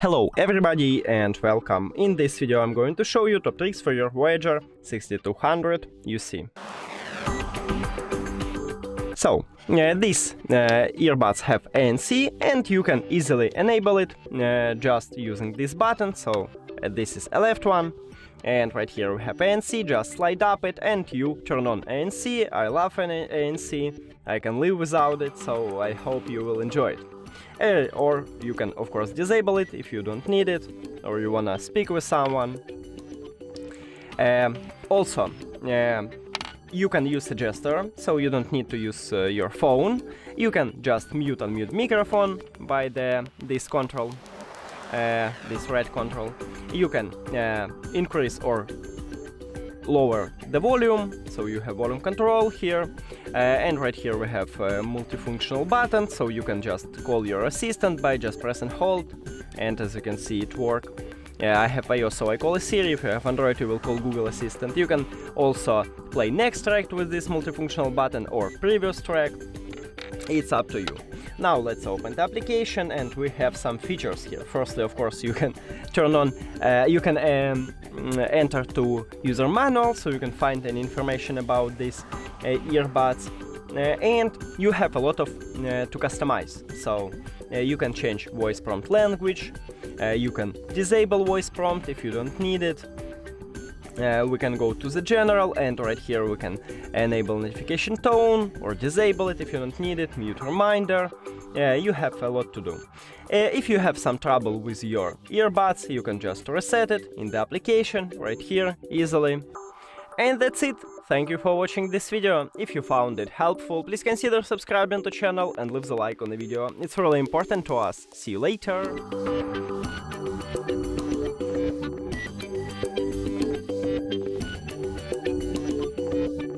Hello everybody and welcome. In this video I'm going to show you top tricks for your Voyager 6200 UC. So, these earbuds have ANC and you can easily enable it just using this button. So this is a left one and right here we have ANC, just slide up it and you turn on ANC. I love ANC, I can live without it, so I hope you will enjoy it. Or you can of course disable it if you don't need it or you wanna speak with someone. Also, you can use a gesture, so you don't need to use your phone. You can just mute and unmute microphone by this control, this red control. You can increase or lower the volume, so you have volume control here, and right here we have a multifunctional button, so you can just call your assistant by just press and hold, and as you can see it works. I have iOS, so I call a Siri. If you have Android, you will call Google Assistant. You can also play next track with this multifunctional button or previous track. It's up to you. Now let's open the application and we have some features here. Firstly, of course, you can turn on, enter to user manual, so you can find any information about these earbuds. And you have a lot of to customize. So you can change voice prompt language. You can disable voice prompt if you don't need it. We can go to the general and right here we can enable notification tone or disable it if you don't need it, mute reminder. You have a lot to do. If you have some trouble with your earbuds, you can just reset it in the application right here easily. And that's it. Thank you for watching this video. If you found it helpful, please consider subscribing to the channel and leave the like on the video. It's really important to us. See you later.